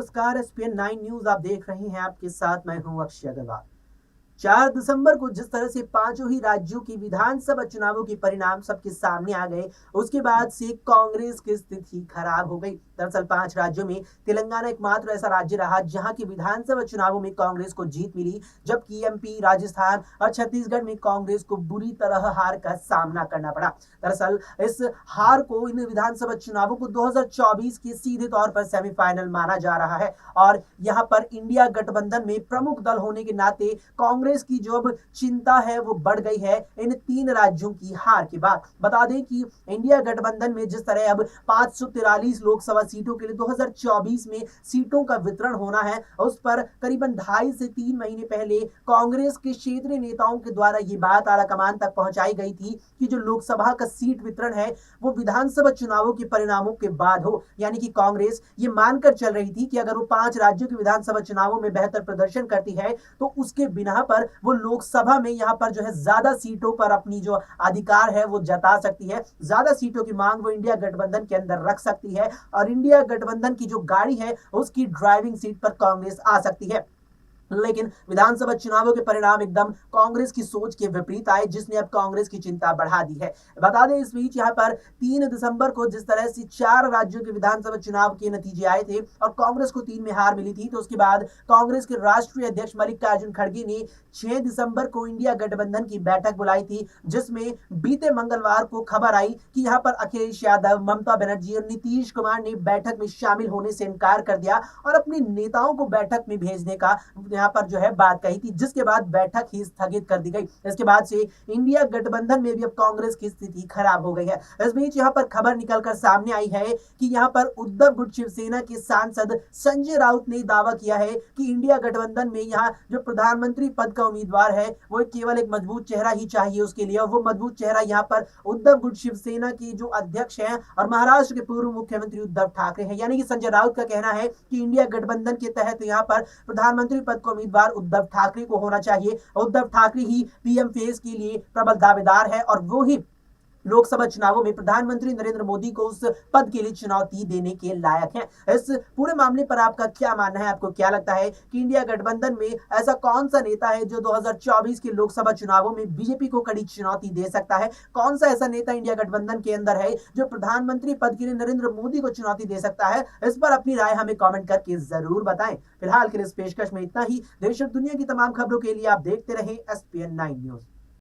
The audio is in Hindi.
नमस्कार, एसपीएन 9 न्यूज आप देख रहे हैं। आपके साथ मैं हूं अक्षय अग्रवाल। 4 दिसंबर को जिस तरह से पांचों ही राज्यों की विधानसभा चुनावों के परिणाम सबके सामने आ गए, उसके बाद से कांग्रेस की स्थिति खराब हो गई। दरअसल 5 राज्यों में तेलंगाना एकमात्र ऐसा राज्य रहा जहां की विधानसभा चुनावों में कांग्रेस को जीत मिली, जबकि एमपी, राजस्थान और छत्तीसगढ़ में कांग्रेस को बुरी तरह हार का सामना करना पड़ा। दरअसल इस हार को, इन विधानसभा चुनावों को 2024 के सीधे तौर पर सेमीफाइनल माना जा रहा है और यहां पर इंडिया गठबंधन में प्रमुख दल होने के नाते कांग्रेस की जो अब चिंता है वो बढ़ गई है इन 3 राज्यों की हार के बाद। बता दें कि इंडिया गठबंधन में जिस तरह अब 543 लोकसभा सीटों के लिए 2024 में सीटों का वितरण होना है, उस पर करीबन 2.5 से 3 महीने पहले कांग्रेस के क्षेत्रीय नेताओं के द्वारा ये बात आलाकमान तक पहुंचाई गई थी कि जो लोकसभा का सीट वितरण है वो विधानसभा चुनावों के परिणामों के बाद हो। यानी कि कांग्रेस ये मानकर चल रही थी कि अगर वो 5 राज्यों के विधानसभा चुनावों में बेहतर प्रदर्शन करती है तो उसके बिना पर वो लोकसभा में यहां पर जो है ज्यादा सीटों पर अपनी जो अधिकार है वो जता सकती है, ज्यादा सीटों की मांग वो इंडिया गठबंधन के अंदर रख सकती है और इंडिया गठबंधन की जो गाड़ी है उसकी ड्राइविंग सीट पर कांग्रेस आ सकती है। लेकिन विधानसभा चुनावों के परिणाम एकदम कांग्रेस की सोच के विपरीत आए, जिसने अब कांग्रेस की चिंता बढ़ा दी है। बता दें इस बीच यहां पर 3 दिसंबर को जिस तरह से 4 राज्यों के विधानसभा चुनाव के नतीजे आए थे और कांग्रेस को 3 में हार मिली थी, तो उसके बाद कांग्रेस के राष्ट्रीय अध्यक्ष मल्लिकार्जुन खड़गे ने 6 दिसंबर को इंडिया गठबंधन की बैठक बुलाई थी, जिसमें बीते मंगलवार को खबर आई कि यहां पर अखिलेश यादव, ममता बनर्जी और नीतीश कुमार ने बैठक में शामिल होने से इनकार कर दिया और अपने नेताओं को बैठक में भेजने का यहां पर जो है बात कही थी, जिसके बाद बैठक ही स्थगित कर दी गई। इसके बाद से इंडिया गठबंधन में भी अब कांग्रेस की स्थिति खराब हो गई है। इस बीच यहां पर खबर निकलकर सामने आई है कि यहां पर उद्धव गुट शिवसेना के सांसद संजय राउत ने दावा किया है कि इंडिया गठबंधन में यहां जो प्रधानमंत्री पद का उम्मीदवार है वो केवल एक मजबूत चेहरा ही चाहिए उसके लिए, और वो मजबूत चेहरा यहां पर उद्धव गुट शिवसेना के जो अध्यक्ष हैं और महाराष्ट्र के पूर्व मुख्यमंत्री उद्धव ठाकरे हैं। यानी कि संजय राउत का कहना है कि इंडिया गठबंधन के तहत यहां पर प्रधानमंत्री पद का उम्मीदवार उद्धव ठाकरे को होना चाहिए। उद्धव ठाकरे ही पीएम फेस के लिए प्रबल दावेदार है और वो ही लोकसभा चुनावों में प्रधानमंत्री नरेंद्र मोदी को उस पद के लिए चुनौती देने के लायक हैं। इस पूरे मामले पर आपका क्या मानना है? आपको क्या लगता है कि इंडिया गठबंधन में ऐसा कौन सा नेता है जो 2024 के लोकसभा चुनावों में बीजेपी को कड़ी चुनौती दे सकता है? कौन सा ऐसा नेता इंडिया गठबंधन के अंदर है जो प्रधानमंत्री पद के लिए नरेंद्र मोदी को चुनौती दे सकता है? इस पर अपनी राय हमें कॉमेंट करके जरूर बताएं। फिलहाल के लिए इस पेशकश में इतना ही। देश और दुनिया की तमाम खबरों के लिए आप देखते रहें एसपीएन 9 न्यूज।